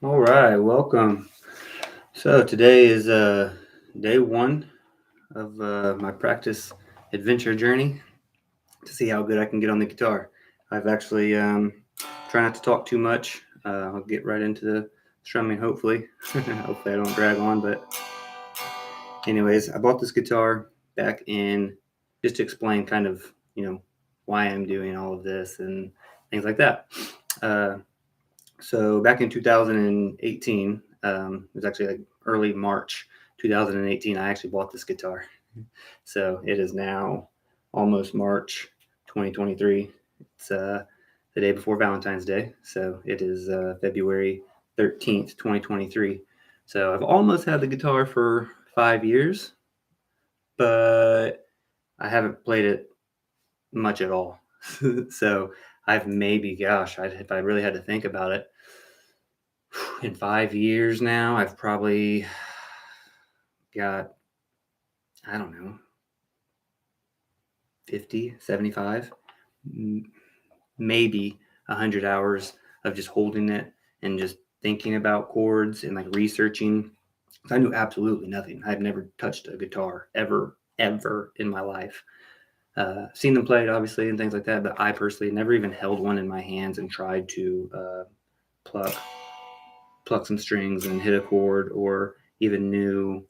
All right, welcome. So today is day one of my practice adventure journey to see how good I can get on the guitar. I've actually try not to talk too much. I'll get right into the strumming. Hopefully, hopefully I don't drag on. But anyways, I bought this guitar back in just to explain kind of why I'm doing all of this and things like that. Uh, So back in 2018, it was actually like early March 2018, I actually bought this guitar. So it is now almost March 2023. It's the day before Valentine's Day. So it is February 13th, 2023. So I've almost had the guitar for 5 years, but I haven't played it much at all. So I've maybe, gosh, if I really had to think about it, in 5 years now, I've probably got, I don't know, 50, 75, maybe 100 hours of just holding it and just thinking about chords and like researching. I knew absolutely nothing. I've never touched a guitar ever in my life. Seen them played, obviously, and things like that, but I personally never even held one in my hands and tried to pluck some strings and hit a chord, or even knew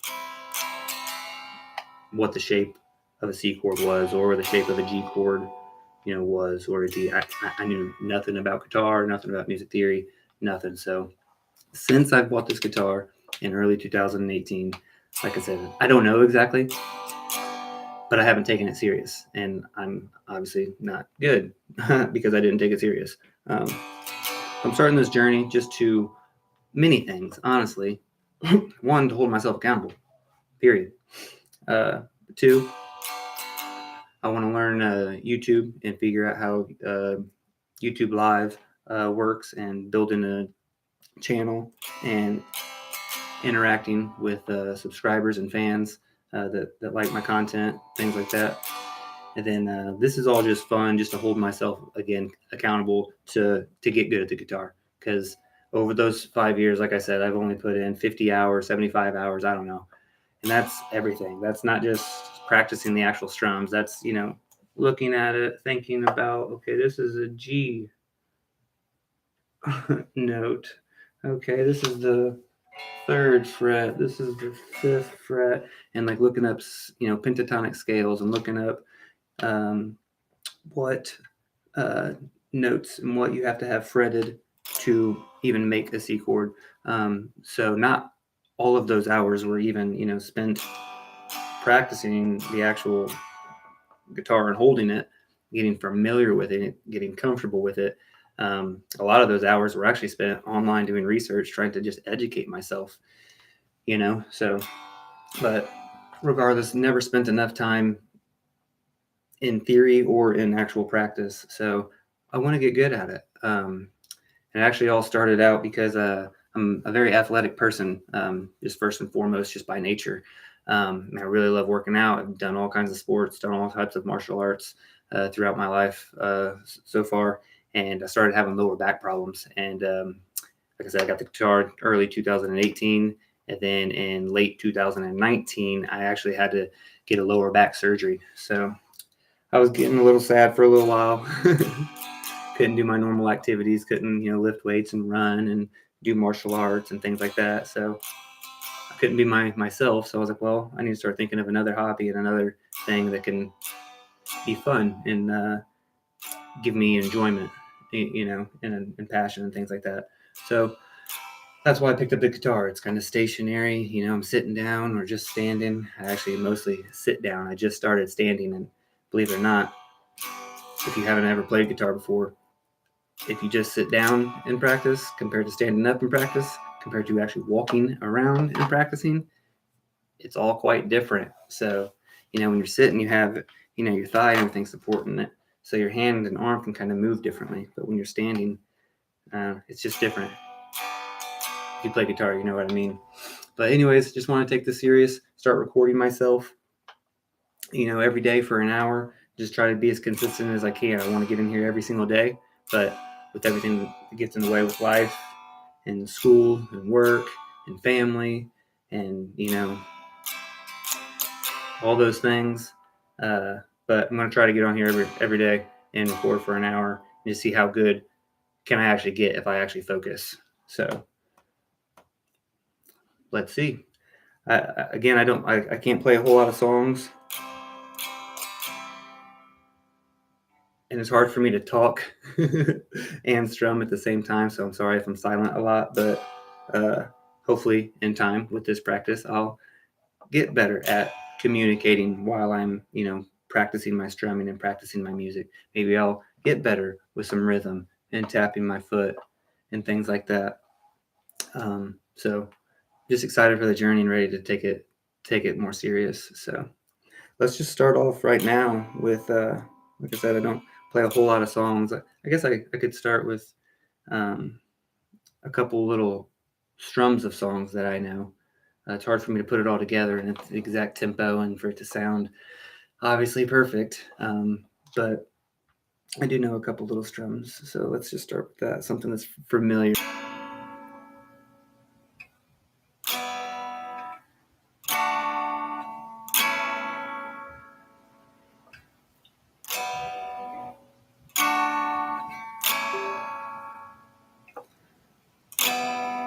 what the shape of a C chord was, or the shape of a G chord, was, or a D. I knew nothing about guitar, nothing about music theory, nothing. So since I bought this guitar in early 2018, like I said, I don't know exactly, but I haven't taken it serious, and I'm obviously not good because I didn't take it serious. Um, I'm starting this journey just to many things, honestly. One, to hold myself accountable. Period. Uh, Two, I want to learn YouTube and figure out how YouTube Live works, and building a channel and interacting with subscribers and fans that like my content, things like that. And then this is all just fun, just to hold myself again accountable to get good at the guitar. Because over those 5 years, like I said, I've only put in 50 hours, 75 hours, I don't know, and that's everything. That's not just practicing the actual strums. That's looking at it, thinking about, okay, this is a G note. Okay, this is the third fret. This is the fifth fret, and like looking up, pentatonic scales, and looking up um, what uh, notes and what you have to have fretted to even make a C chord. So not all of those hours were even spent practicing the actual guitar and holding it, getting familiar with it, getting comfortable with it. A lot of those hours were actually spent online doing research, trying to just educate myself, So, but regardless, never spent enough time in theory or in actual practice. So I want to get good at it. And it actually all started out because I'm a very athletic person, just first and foremost, just by nature. I really love working out. I've done all kinds of sports, done all types of martial arts throughout my life so far. And I started having lower back problems. And like I said, I got the guitar early 2018. And then in late 2019, I actually had to get a lower back surgery. So I was getting a little sad for a little while. Couldn't do my normal activities, couldn't, lift weights and run and do martial arts and things like that. So I couldn't be myself. So I was like, well, I need to start thinking of another hobby and another thing that can be fun and give me enjoyment, and passion and things like that. So that's why I picked up the guitar. It's kind of stationary. I'm sitting down or just standing. I actually mostly sit down. I just started standing, and believe it or not, if you haven't ever played guitar before, if you just sit down and practice compared to standing up and practice, compared to actually walking around and practicing, it's all quite different. So, when you're sitting, you have, your thigh and everything supporting it. So your hand and arm can kind of move differently. But when you're standing, it's just different. If you play guitar, you know what I mean. But anyways, just want to take this serious, start recording myself, every day for an hour. Just try to be as consistent as I can. I want to get in here every single day, but with everything that gets in the way with life and school and work and family and, all those things. But I'm going to try to get on here every day and record for an hour and just see how good can I actually get if I actually focus. So let's see. I can't play a whole lot of songs, and it's hard for me to talk and strum at the same time. So I'm sorry if I'm silent a lot, but hopefully in time with this practice, I'll get better at communicating while I'm, practicing my strumming and practicing my music. Maybe I'll get better with some rhythm and tapping my foot and things like that. So just excited for the journey and ready to take it more serious. So let's just start off right now with, like I said, I don't play a whole lot of songs. I guess I could start with a couple little strums of songs that I know. It's hard for me to put it all together in the exact tempo and for it to sound obviously perfect. But I do know a couple little strums. So let's just start with that, something that's familiar.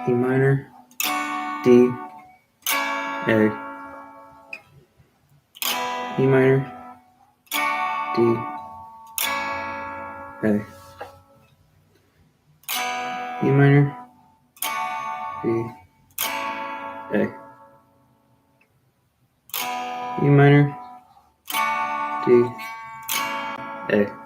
E minor, D, A, E minor, D, A, E minor, D, A, E minor, D, A.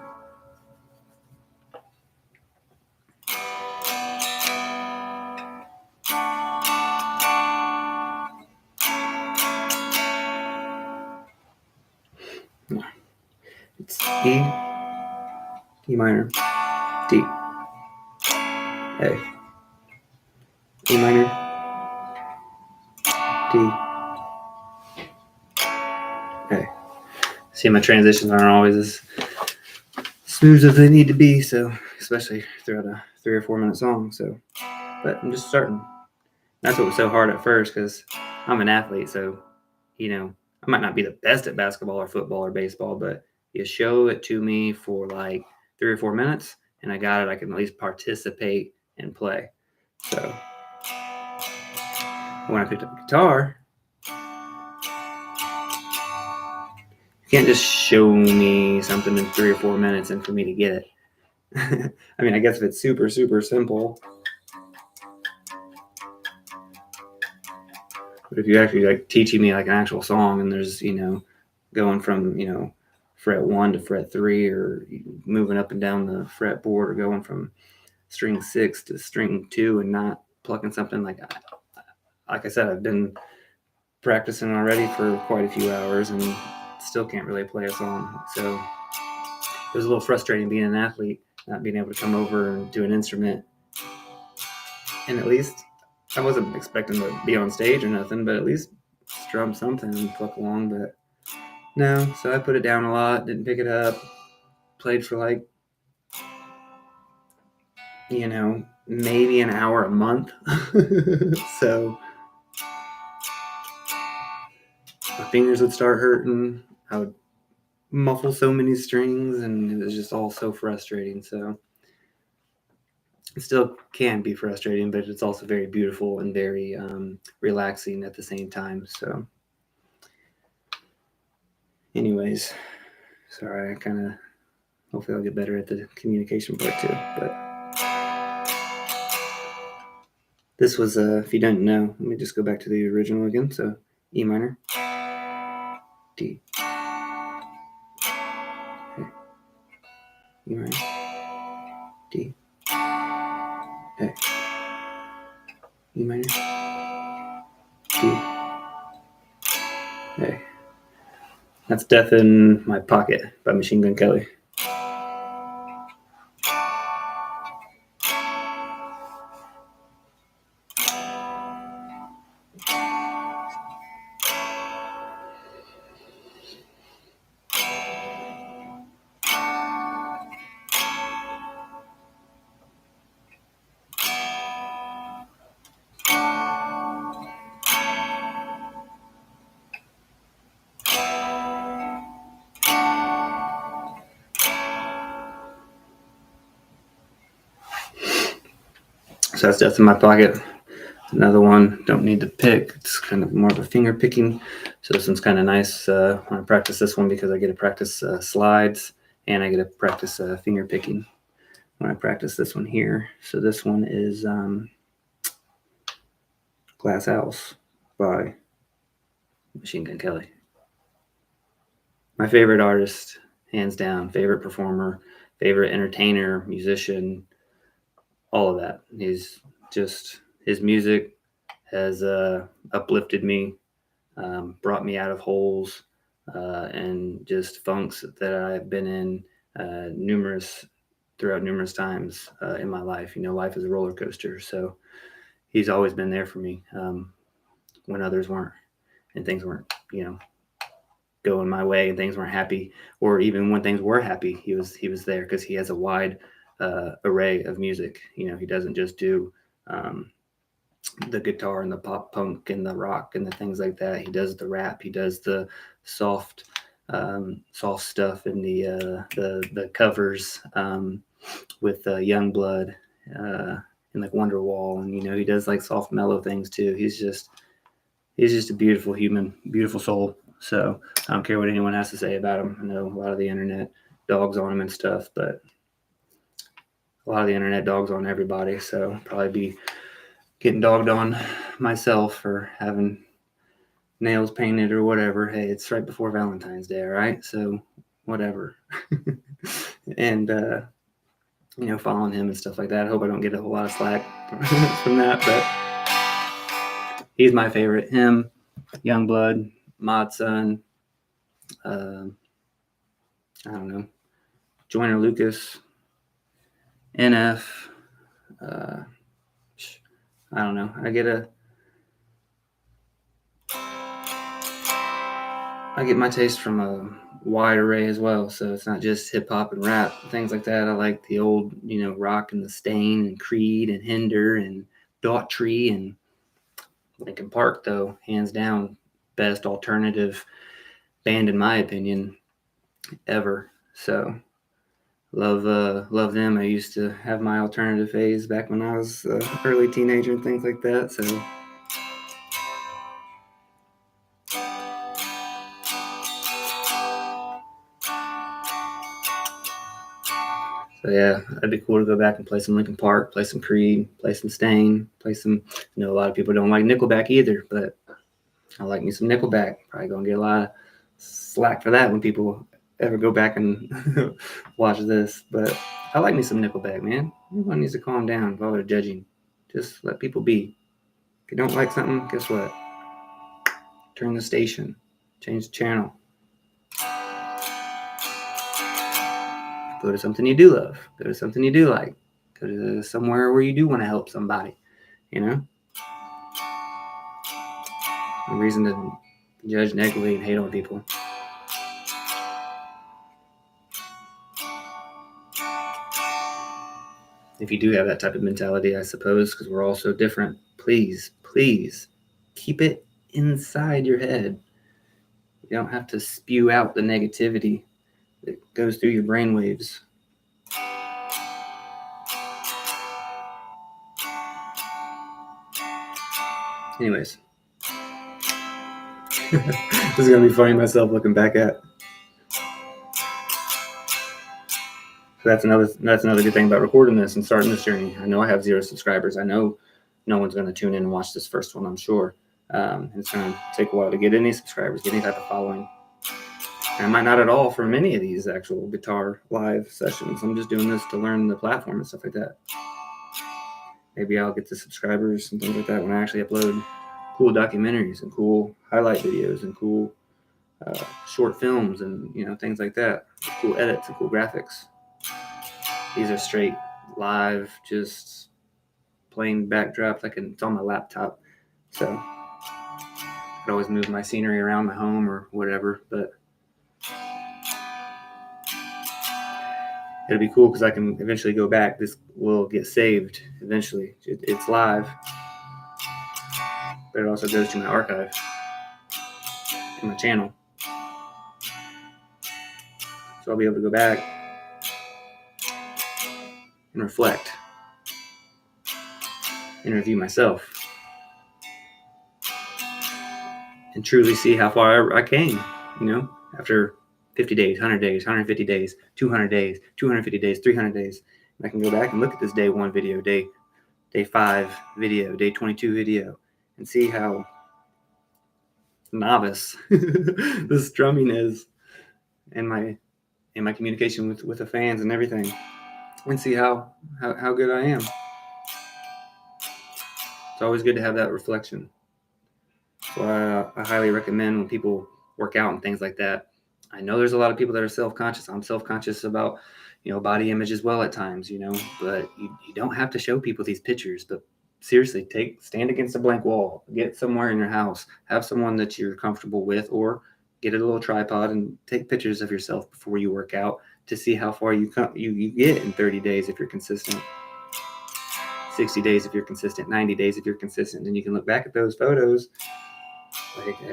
It's E, E minor, D, A, E minor, D, A. See, my transitions aren't always as smooth as they need to be, so especially throughout a 3 or 4 minute song. So, but I'm just starting. That's what was so hard at first because I'm an athlete, so I might not be the best at basketball or football or baseball, but you show it to me for like 3 or 4 minutes, and I got it. I can at least participate and play. So when I picked up the guitar, you can't just show me something in 3 or 4 minutes and for me to get it. I mean, I guess if it's super, super simple, but if you actually like teaching me like an actual song and there's, going from, fret 1 to fret 3 or moving up and down the fretboard or going from string 6 to string 2 and not plucking something like I said, I've been practicing already for quite a few hours and still can't really play a song. So it was a little frustrating being an athlete, not being able to come over and do an instrument. And at least I wasn't expecting to be on stage or nothing, but at least strum something and pluck along. But no, so I put it down a lot, didn't pick it up, played for like, maybe an hour a month. So my fingers would start hurting. I would muffle so many strings, and it was just all so frustrating. So it still can be frustrating, but it's also very beautiful and very relaxing at the same time. So anyways, sorry, I kind of hopefully I'll get better at the communication part too. But this was, if you don't know, let me just go back to the original again. So E minor, D, A, E minor, D, A, E minor, D, A. That's Death in My Pocket by Machine Gun Kelly. So that's Death in My Pocket. Another one, don't need to pick. It's kind of more of a finger picking. So this one's kind of nice when I practice this one because I get to practice slides and I get to practice finger picking when I practice this one here. So this one is Glass House by Machine Gun Kelly. My favorite artist, hands down, favorite performer, favorite entertainer, musician, all of that. He's just, his music has uplifted me, brought me out of holes and just funks that I've been in throughout numerous times in my life. You know, life is a roller coaster. So he's always been there for me when others weren't and things weren't, going my way and things weren't happy, or even when things were happy, he was there because he has a wide array of music. He doesn't just do the guitar and the pop punk and the rock and the things like that. He does the rap. He does the soft soft stuff and the covers with Youngblood and like Wonderwall, and he does like soft mellow things too. He's just a beautiful human, beautiful soul. So I don't care what anyone has to say about him. I know a lot of the internet dogs on him and stuff, but a lot of the internet dogs on everybody. So probably be getting dogged on myself for having nails painted or whatever. Hey, it's right before Valentine's Day, all right? So whatever. And following him and stuff like that. I hope I don't get a whole lot of slack from that, but he's my favorite. Him, Youngblood, Mod Sun, I don't know, Joyner Lucas, NF. I don't know. I get my taste from a wide array as well. So it's not just hip hop and rap, things like that. I like the old, rock and the Stain and Creed and Hinder and Daughtry and Linkin Park, though, hands down, best alternative band in my opinion ever. So love them. I used to have my alternative phase back when I was early teenager and things like that. So yeah, that'd be cool to go back and play some Linkin Park, play some Creed, play some Stain, play some. A lot of people don't like Nickelback either, but I like me some Nickelback. Probably gonna get a lot of slack for that when people ever go back and watch this. But I like me some Nickelback, man. Everyone needs to calm down while they're judging. Just let people be. If you don't like something, guess what? Turn the station, change the channel. Go to something you do love. Go to something you do like. Go to somewhere where you do want to help somebody. No reason to judge negatively and hate on people. If you do have that type of mentality, I suppose, because we're all so different, please keep it inside your head. You don't have to spew out the negativity that goes through your brainwaves. Anyways, this is gonna be funny myself looking back at. That's another good thing about recording this and starting this journey. I know I have 0 subscribers. I know no one's going to tune in and watch this first one, I'm sure. It's going to take a while to get any subscribers, get any type of following. And I might not at all for many of these actual guitar live sessions. I'm just doing this to learn the platform and stuff like that. Maybe I'll get the subscribers and things like that when I actually upload cool documentaries and cool highlight videos and cool short films and things like that. Cool edits and cool graphics. These are straight live, just plain backdrops. It's on my laptop, so I could always move my scenery around my home or whatever. But it'll be cool because I can eventually go back. This will get saved eventually. It's live, but it also goes to my archive, to my channel. So I'll be able to go back and reflect interview myself and truly see how far I came, after 50 days, 100 days, 150 days, 200 days, 250 days, 300 days. And I can go back and look at this day 1 video, day 5 video, day 22 video, and see how novice this drumming is in my communication with the fans and everything, and see how good I am. It's always good to have that reflection. So I highly recommend when people work out and things like that. I know there's a lot of people that are self-conscious. I'm self-conscious about, body image as well at times, but you don't have to show people these pictures. But seriously, stand against a blank wall, get somewhere in your house, have someone that you're comfortable with, or get a little tripod and take pictures of yourself before you work out to see how far you get in 30 days if you're consistent. 60 days if you're consistent, 90 days if you're consistent. And you can look back at those photos.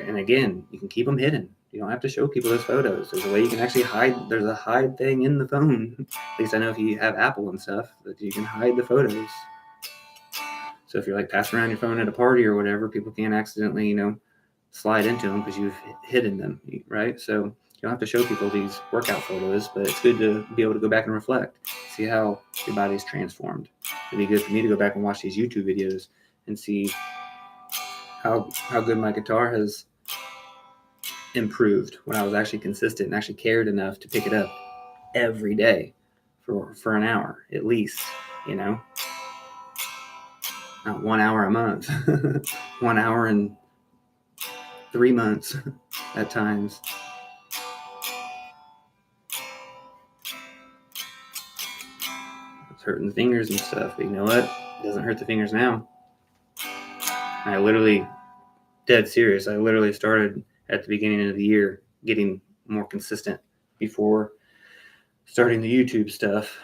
And again, you can keep them hidden. You don't have to show people those photos. There's a way you can actually hide. There's a hide thing in the phone. At least I know if you have Apple and stuff, that you can hide the photos. So if you're like passing around your phone at a party or whatever, people can't accidentally, slide into them because you've hidden them, right? So you don't have to show people these workout photos, but it's good to be able to go back and reflect, see how your body's transformed. It'd be good for me to go back and watch these YouTube videos and see how good my guitar has improved when I was actually consistent and actually cared enough to pick it up every day for an hour at least, not 1 hour a month, 1 hour in 3 months at times. It's hurting the fingers and stuff, but you know what? It doesn't hurt the fingers now. I literally, dead serious, I literally started at the beginning of the year getting more consistent before starting the YouTube stuff.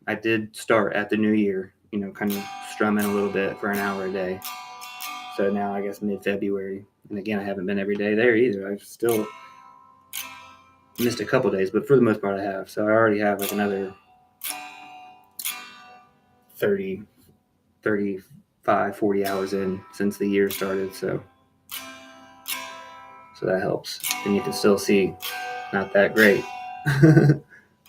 I did start at the new year, kind of strumming a little bit for an hour a day. So now I guess mid-February. And again, I haven't been every day there either. I've still missed a couple days, but for the most part I have. So I already have like another 30, 35, 40 hours in since the year started. So that helps. And you can still see not that great.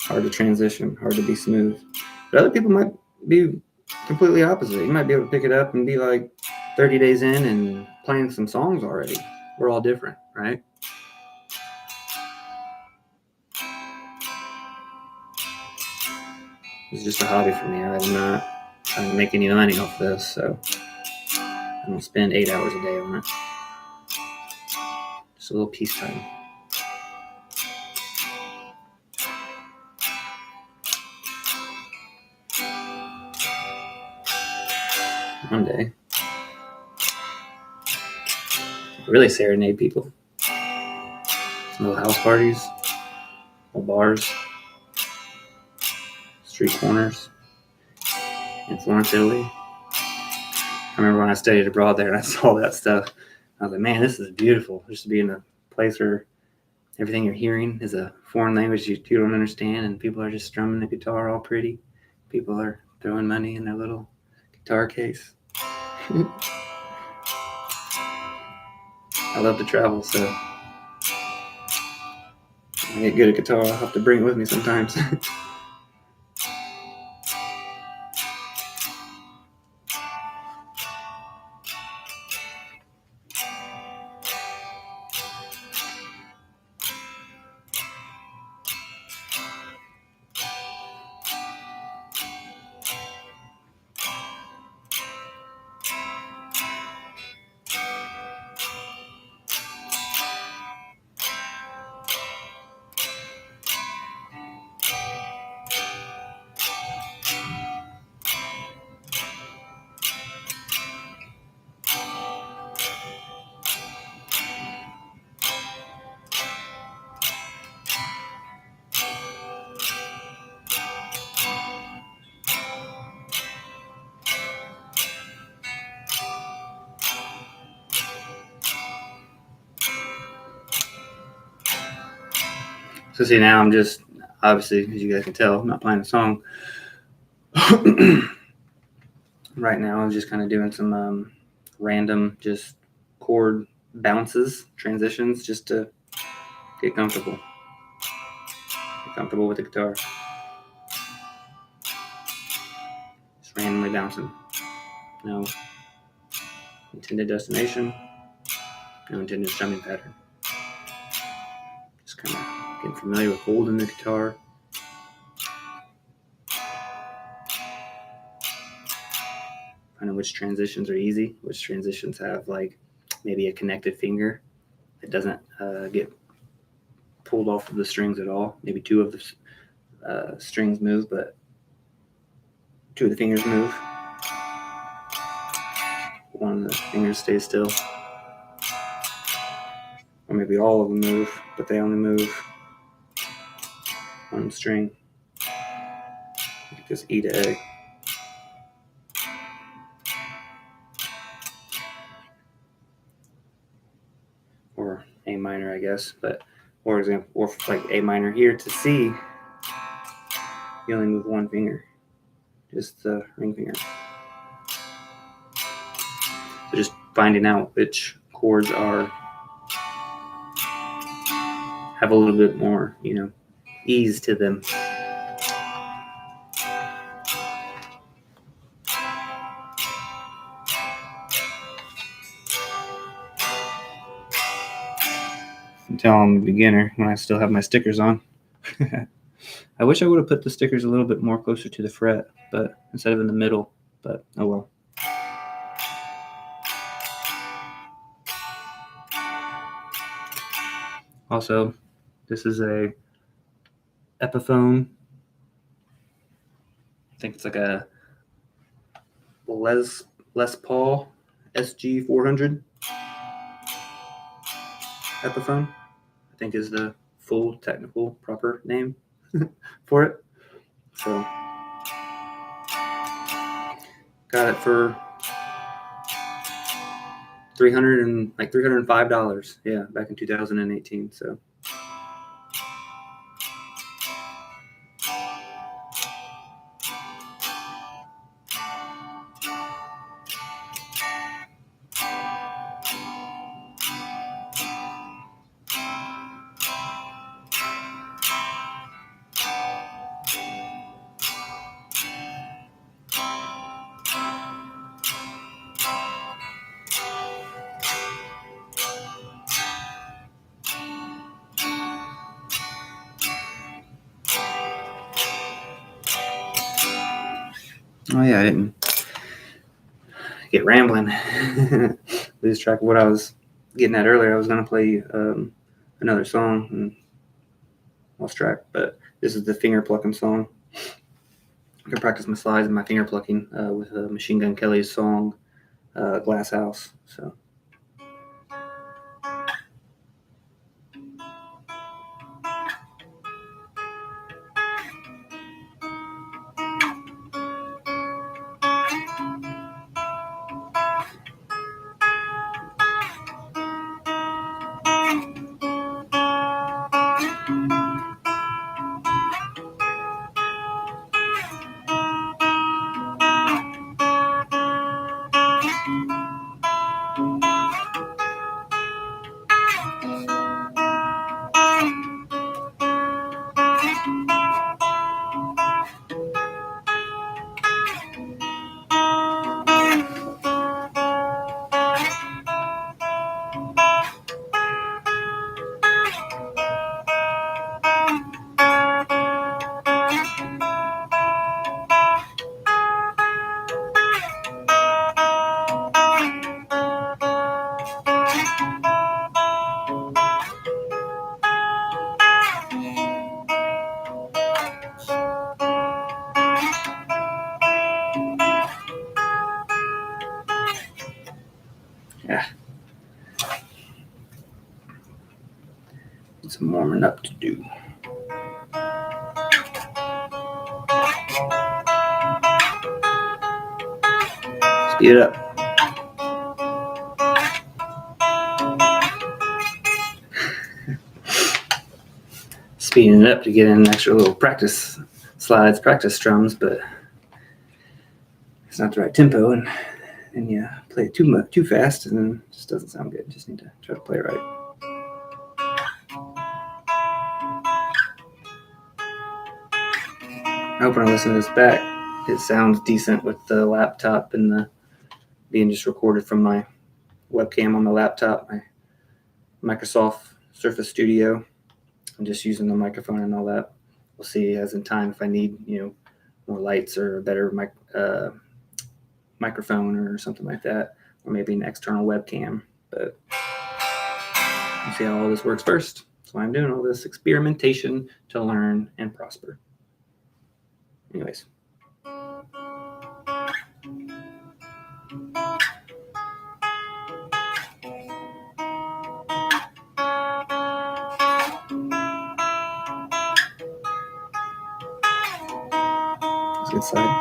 Hard to transition, hard to be smooth. But other people might be completely opposite. You might be able to pick it up and be like 30 days in and playing some songs already. We're all different, right? It's just a hobby for me. I'm not trying to make any money off this, so I don't spend 8 hours a day on it. Just a little peacetime. One day, really serenade people. Some little house parties, little bars, street corners in Florence, Italy. I remember when I studied abroad there and I saw that stuff. I was like, man, this is beautiful. Just to be in a place where everything you're hearing is a foreign language you don't understand, and people are just strumming the guitar all pretty. People are throwing money in their little guitar case. I love to travel, so when I get good at guitar, I'll have to bring it with me sometimes. So see, now I'm just, obviously, as you guys can tell, I'm not playing a song. I'm right now I'm just kind of doing some random just chord bounces, transitions, just to get comfortable with the guitar. Just randomly bouncing. No intended destination, no intended strumming pattern. Just kind of getting familiar with holding the guitar. Finding which transitions are easy, which transitions have like maybe a connected finger that doesn't get pulled off of the strings at all. Maybe two of the strings move, but two of the fingers move. One of the fingers stays still. Or maybe all of them move, but they only move one string. Like this E to A. Or A minor, I guess. But or like A minor here to C, you only move one finger. Just the ring finger. So just finding out which chords have a little bit more, ease to them. Until I'm a beginner when I still have my stickers on. I wish I would have put the stickers a little bit more closer to the fret, but instead of in the middle, but oh well. Also, this is a Epiphone. I think it's like a Les Paul SG400 Epiphone, I think is the full technical proper name for it. So got it for $305. Yeah, back in 2018. So oh yeah, I didn't get rambling. Lose track of what I was getting at earlier. I was going to play another song and lost track, but this is the finger plucking song. I can practice my slides and my finger plucking with Machine Gun Kelly's song Glass House. So yeah, some warming up to do. Speed it up. Speeding it up to get in extra little practice slides, practice strums, but it's not the right tempo, and you play it too fast, and then it just doesn't sound good. Just need to try to play it right. I hope when I listen to this back, it sounds decent with the laptop and the being just recorded from my webcam on the laptop, my Microsoft Surface Studio. I'm just using the microphone and all that. We'll see as in time if I need, more lights or a better microphone or something like that, or maybe an external webcam. But we'll see how all this works first. That's why I'm doing all this experimentation to learn and prosper. Anyways. Let's get started.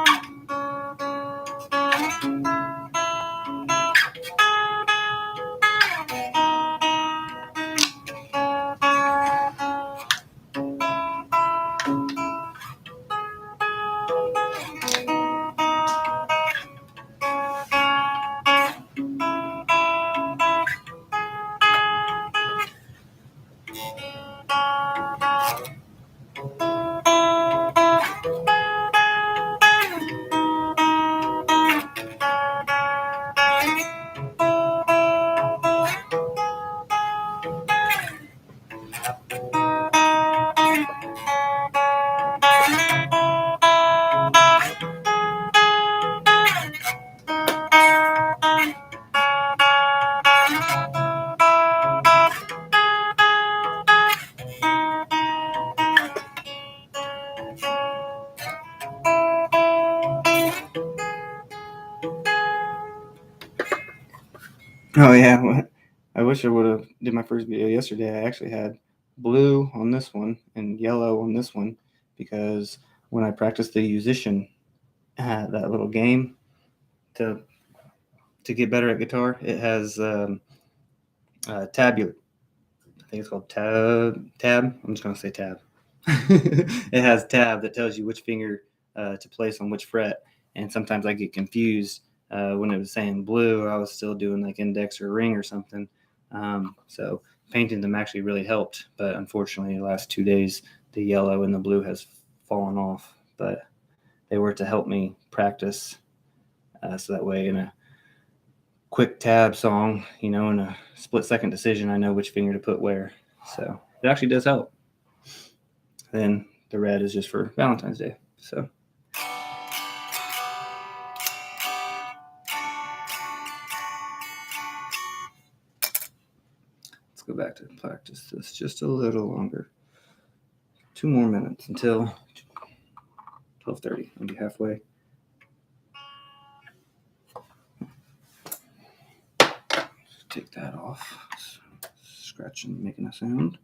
Oh yeah, I wish I would have did my first video yesterday. I actually had blue on this one and yellow on this one, because when I practiced the musician, that little game to get better at guitar, it has tabular. I think it's called tab. I'm just gonna say tab. It has tab that tells you which finger to place on which fret, and sometimes I get confused. When it was saying blue, I was still doing like index or ring or something. So painting them actually really helped, but unfortunately, the last 2 days, the yellow and the blue has fallen off. But they were to help me practice, so that way in a quick tab song, in a split-second decision, I know which finger to put where. So it actually does help. Then the red is just for Valentine's Day. So. Go back to practice this just a little longer. 2 more minutes until 12:30. I'll be halfway. Take that off. Scratching, making a sound.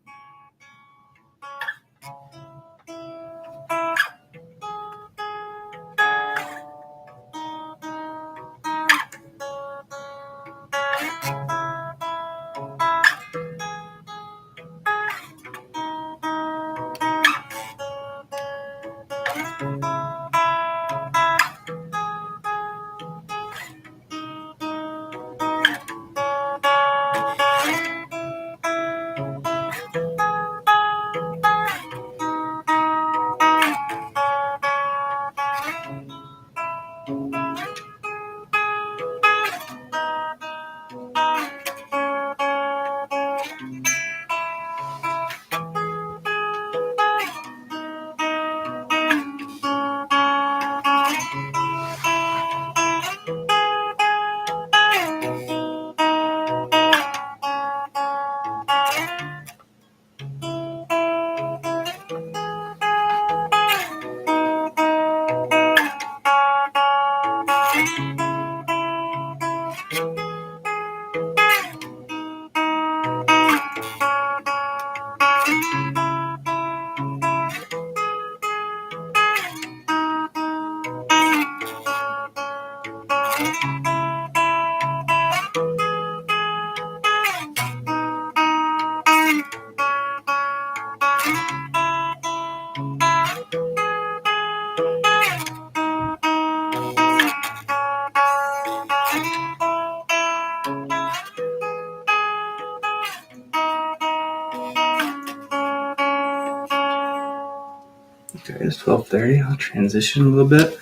is 12:30. I'll transition a little bit.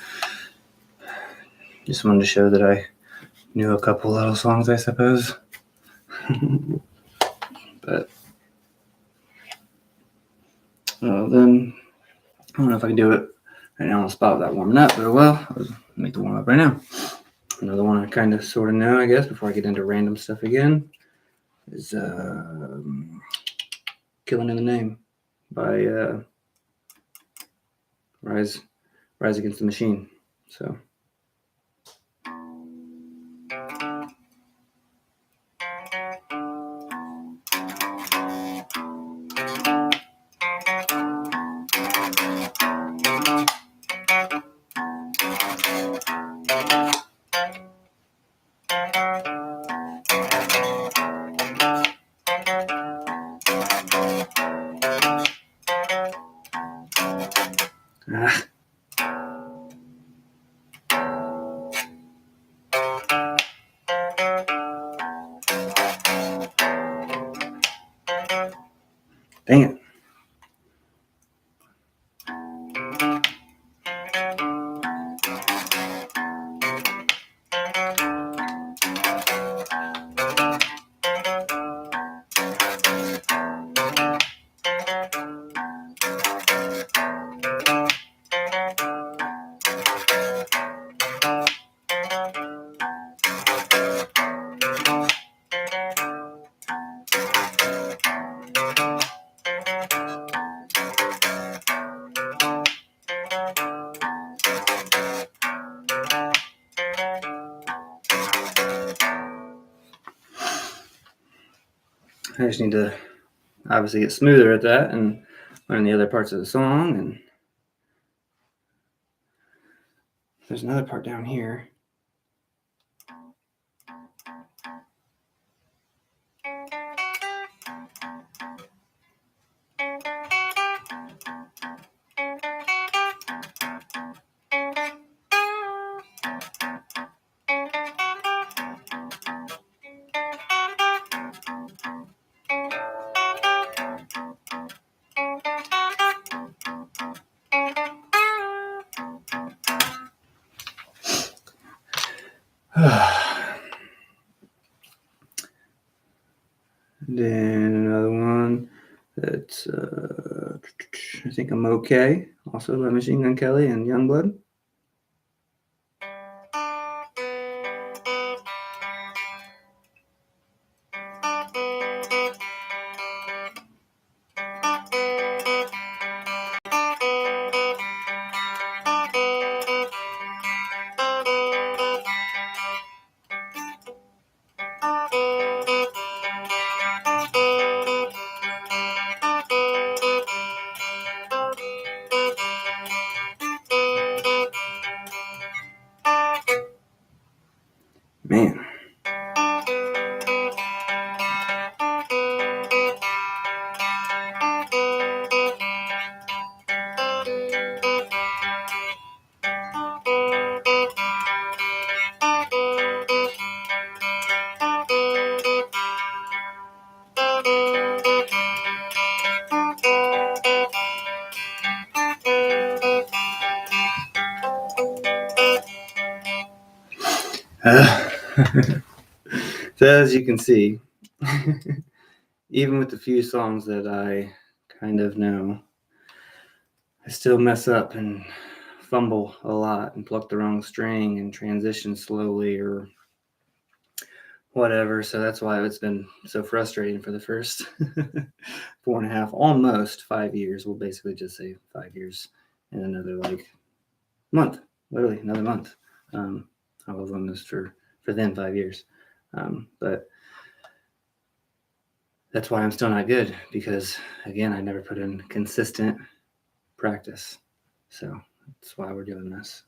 Just wanted to show that I knew a couple little songs, I suppose. But then I don't know if I can do it right now on the spot without warming up, but well, I'll make the warm up right now. Another one I kind of sort of know, I guess, before I get into random stuff again, is Killing in the Name by Rise Against the Machine. So. Dang it. I just need to obviously get smoother at that and learn the other parts of the song. And there's another part down here. Then another one that's I think I'm Okay, also by Machine Gun Kelly and Youngblood. Man. So as you can see, even with the few songs that I kind of know, I still mess up and fumble a lot and pluck the wrong string and transition slowly or whatever. So that's why it's been so frustrating for the first 4.5, almost 5 years. We'll basically just say 5 years in another month, literally another month. I was on this for then 5 years. But that's why I'm still not good, because again, I never put in consistent practice. So that's why we're doing this.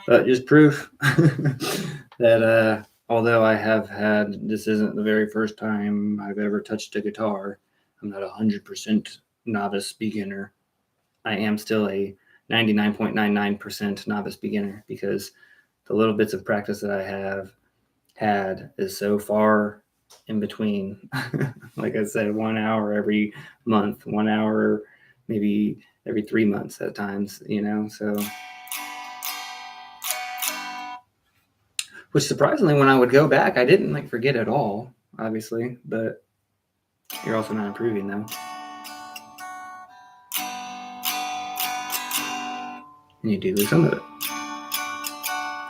But just proof that although I have had, this isn't the very first time I've ever touched a guitar, I'm not 100% novice beginner. I am still a 99.99% novice beginner, because the little bits of practice that I have had is so far in between. Like I said, 1 hour every month, 1 hour maybe every 3 months at times, so. Which surprisingly, when I would go back, I didn't like forget at all, obviously, but you're also not improving though. And you do lose some of it.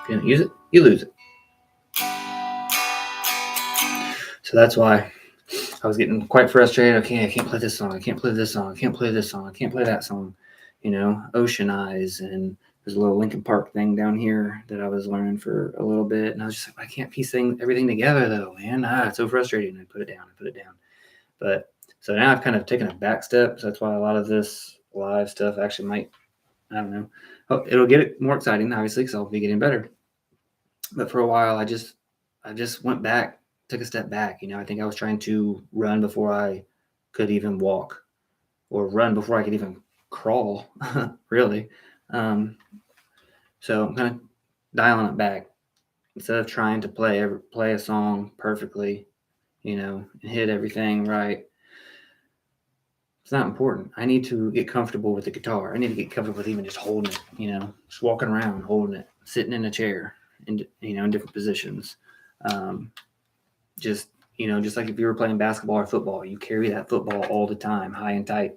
If you don't use it, you lose it. So that's why I was getting quite frustrated. Okay, I can't play this song. I can't play this song. I can't play this song. I can't play that song. Ocean Eyes, and there's a little Linkin Park thing down here that I was learning for a little bit. And I was just like, I can't piece everything together though, man. It's so frustrating. I put it down. But so now I've kind of taken a back step. So that's why a lot of this live stuff actually might, I don't know. It'll get it more exciting, obviously, because I'll be getting better. But for a while, I just went back, took a step back. I think I was trying to run before I could even walk, or run before I could even crawl, really. So I'm kind of dialing it back. Instead of trying to play a song perfectly, and hit everything right. It's not important. I need to get comfortable with the guitar. I need to get comfortable with even just holding it, just walking around, holding it, sitting in a chair, in different positions. Just like if you were playing basketball or football, you carry that football all the time, high and tight.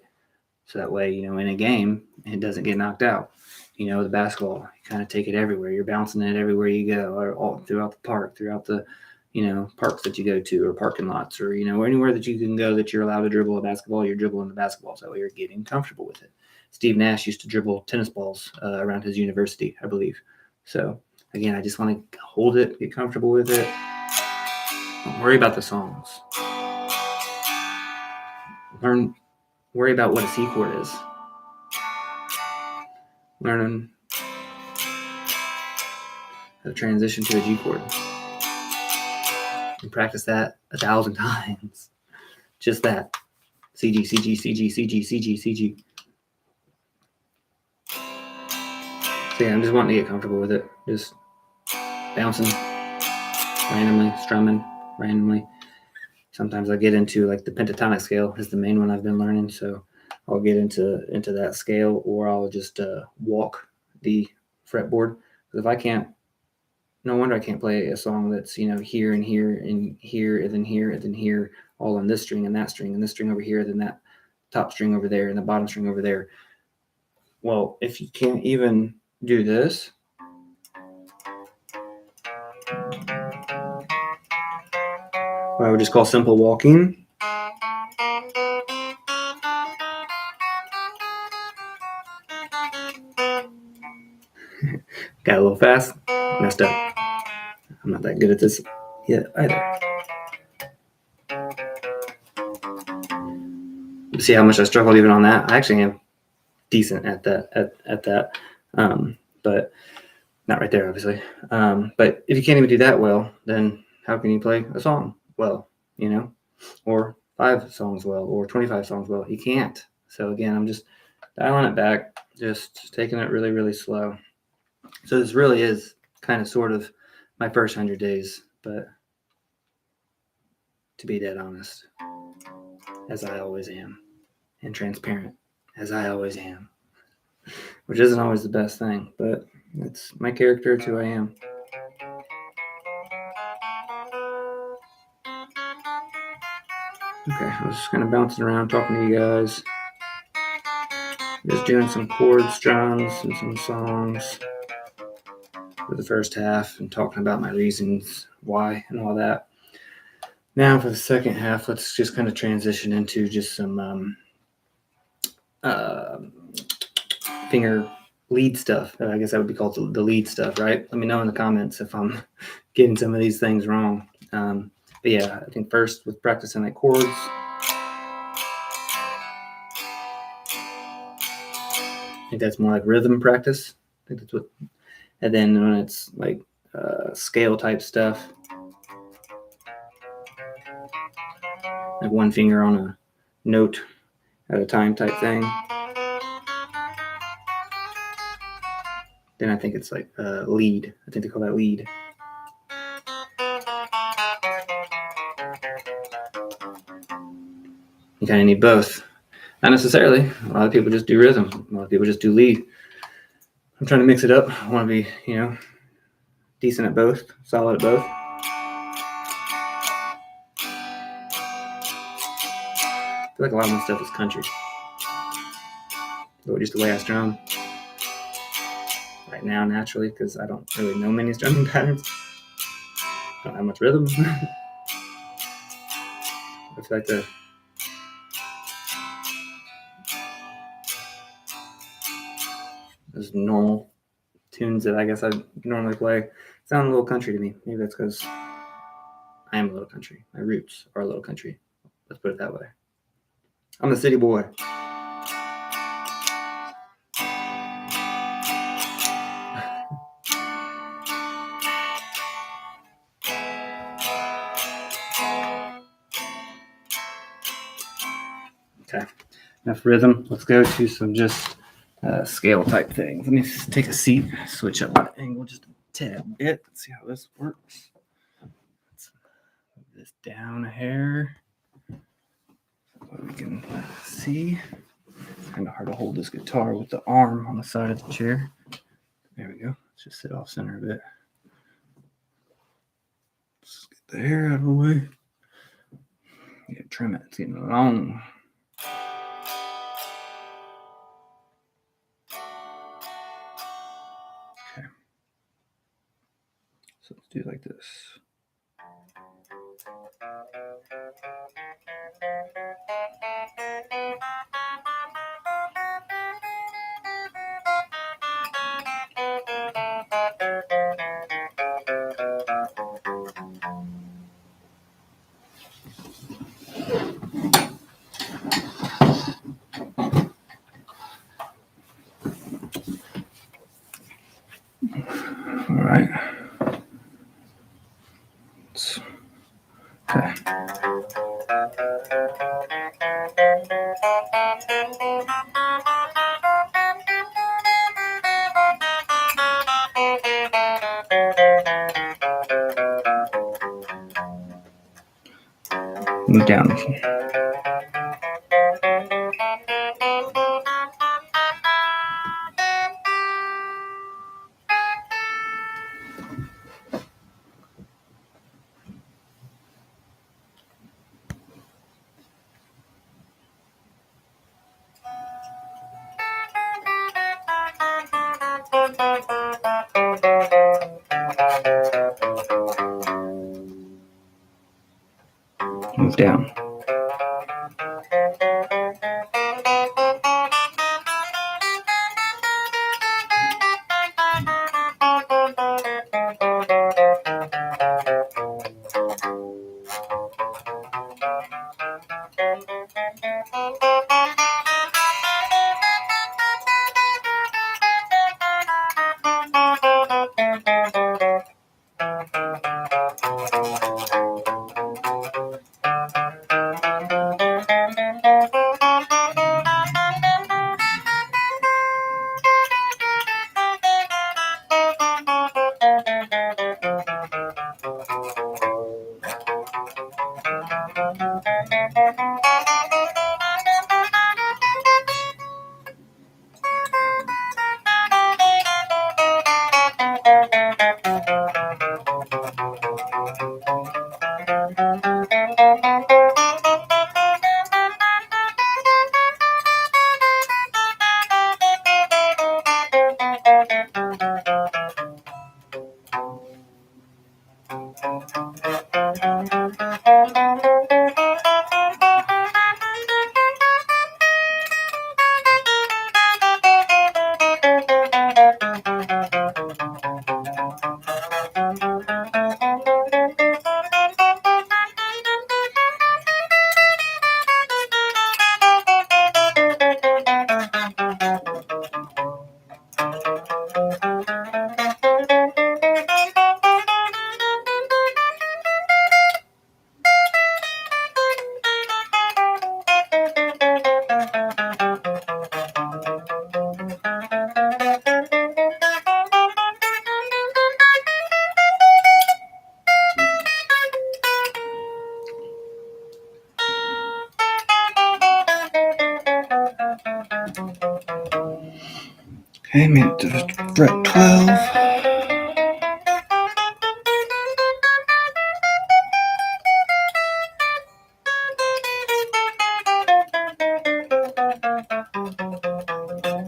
So that way, in a game, it doesn't get knocked out. The basketball, you kind of take it everywhere. You're bouncing it everywhere you go, or all throughout the park, throughout the parks that you go to, or parking lots, or anywhere that you can go that you're allowed to dribble a basketball, you're dribbling the basketball. So you're getting comfortable with it. Steve Nash used to dribble tennis balls around his university, I believe. So again, I just want to hold it, get comfortable with it. Don't worry about the songs. Worry about what a C chord is. Learning how to transition to a G chord. And practice that 1,000 times. Just that. C, G, C, G, C, G, C, G, C, G, C, G. So yeah, I'm just wanting to get comfortable with it. Just bouncing randomly, strumming randomly. Sometimes I get into like the pentatonic scale is the main one I've been learning. So I'll get into that scale, or I'll just walk the fretboard. Because if I can't, no wonder I can't play a song that's here and here and here and then here and then here, all on this string and that string and this string over here, then that top string over there and the bottom string over there. Well, if you can't even do this, what I would just call simple walking. Got a little fast, messed up. I'm not that good at this yet either. See how much I struggled even on that? I actually am decent at that. But not right there, obviously. But if you can't even do that well, then how can you play a song well, or 5 songs well, or 25 songs well? You can't. So again, I'm just dialing it back, just taking it really, really slow. So this really is kind of sort of my first 100 days, but to be dead honest, as I always am, and transparent, as I always am, which isn't always the best thing, but it's my character, it's who I am. Okay, I was just kind of bouncing around talking to you guys, just doing some chord strums and some songs for the first half and talking about my reasons why and all that. Now for the second half, let's just kind of transition into just some finger lead stuff. I guess that would be called the lead stuff, right? Let me know in the comments if I'm getting some of these things wrong. But yeah, I think first with practicing like chords, I think that's more like rhythm practice. I think that's what. And then when it's like scale type stuff, like one finger on a note at a time type thing, then I think it's like lead. I think they call that lead. You kind of need both. Not necessarily. A lot of people just do rhythm. A lot of people just do lead. I'm trying to mix it up. I want to be, decent at both, solid at both. I feel like a lot of my stuff is country. But just the way I strum right now, naturally, because I don't really know many strumming patterns. I don't have much rhythm. I feel like those normal tunes that I guess I normally play sound a little country to me. Maybe that's because I am a little country. My roots are a little country. Let's put it that way. I'm a city boy. Okay, enough rhythm. Let's go to some just scale type things. Let me just take a seat, switch up my angle just a tad bit. Let's see how this works. Let's move this down a hair so we can see. It's kind of hard to hold this guitar with the arm on the side of the chair. There we go. Let's just sit off center a bit. Let's get the hair out of the way. Yeah, trim it. It's getting long. Okay. So let's do it like this. All right. Okay. Move down. Move down. Okay, made it to fret 12.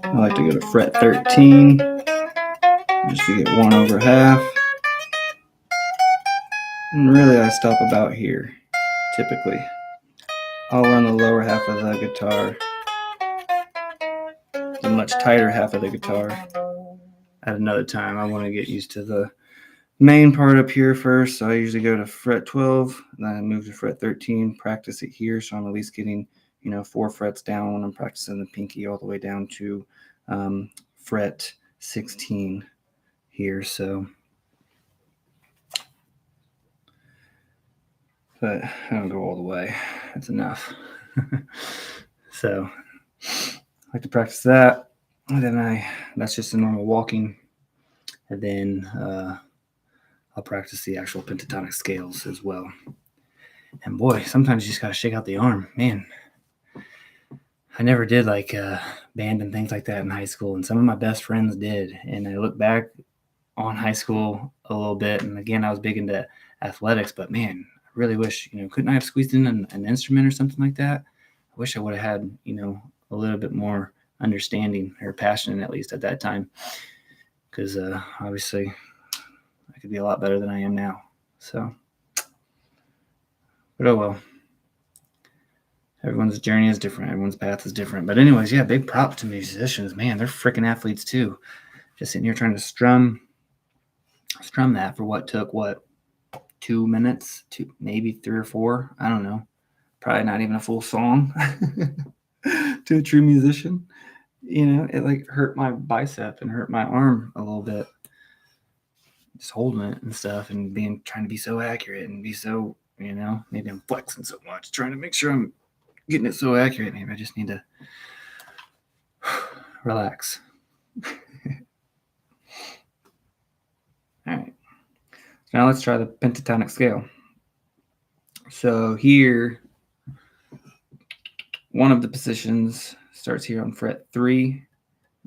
I like to go to fret 13 just to get 1 over half. And really I stop about here, typically. I'll learn the lower half of the guitar, the much tighter half of the guitar, at another time. I want to get used to the main part up here first, so I usually go to fret 12, and then I move to fret 13, practice it here, so I'm at least getting 4 frets down when I'm practicing the pinky all the way down to fret 16 here. So, but I don't go all the way. That's enough. So I like to practice that, and then that's just a normal walking, and then I'll practice the actual pentatonic scales as well. And boy, sometimes you just gotta shake out the arm, man. I never did like band and things like that in high school, and some of my best friends did. And I look back on high school a little bit, and again, I was big into athletics, but man, I really wish, couldn't I have squeezed in an instrument or something like that? I wish I would have had, a little bit more understanding or passion, at least at that time, because obviously I could be a lot better than I am now. So, but oh well. Everyone's journey is different. Everyone's path is different. But anyways, yeah, big props to musicians. Man, they're freaking athletes too. Just sitting here trying to strum that for what took 2 minutes, maybe 3 or 4. I don't know. Probably not even a full song to a true musician. It like hurt my bicep and hurt my arm a little bit. Just holding it and stuff and trying to be so accurate and be so, maybe I'm flexing so much, trying to make sure I'm getting it so accurate. Maybe I just need to relax. All right. So now let's try the pentatonic scale. So here, one of the positions starts here on fret 3.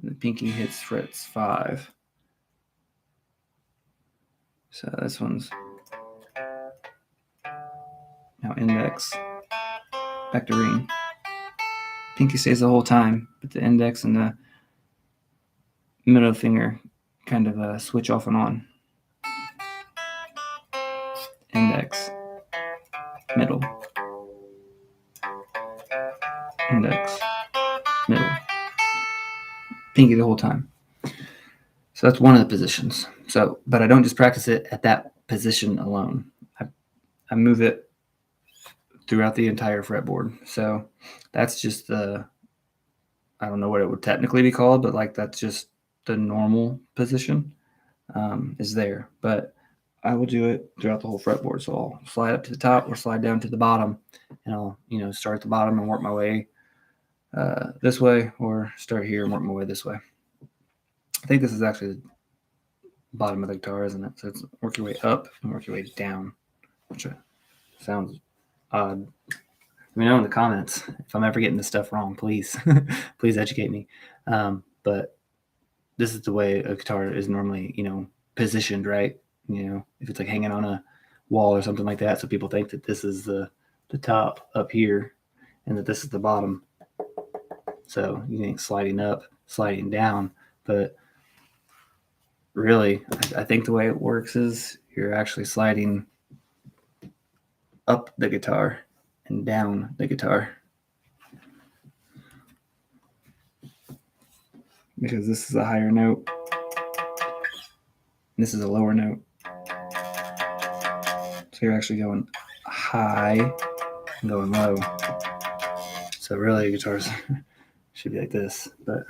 And the pinky hits frets 5. So this one's now index, back to ring. Pinky stays the whole time, but the index and the middle finger kind of switch off and on. Index, middle, index, middle, pinky the whole time. So that's one of the positions. So, but I don't just practice it at that position alone. I move it throughout the entire fretboard. So that's just I don't know what it would technically be called, but like that's just the normal position is there. But I will do it throughout the whole fretboard. So I'll slide up to the top or slide down to the bottom, and I'll start at the bottom and work my way this way, or start here and work my way this way. I think this is actually the bottom of the guitar, isn't it? So it's work your way up and work your way down, which sounds odd. Let me know in the comments if I'm ever getting this stuff wrong. Please, please educate me. But this is the way a guitar is normally, positioned, right? If it's like hanging on a wall or something like that, so people think that this is the top up here and that this is the bottom. So you think sliding up, sliding down, but really, I think the way it works is you're actually sliding up the guitar and down the guitar, because this is a higher note, and this is a lower note. So you're actually going high and going low. So really, guitars should be like this, but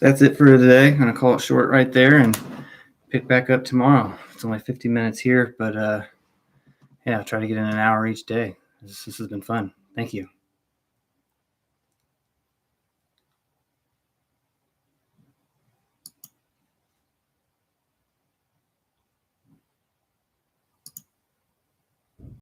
that's it for today. I'm gonna call it short right there and pick back up tomorrow. It's only 50 minutes here, but yeah, I'll try to get in an hour each day. This has been fun. Thank you.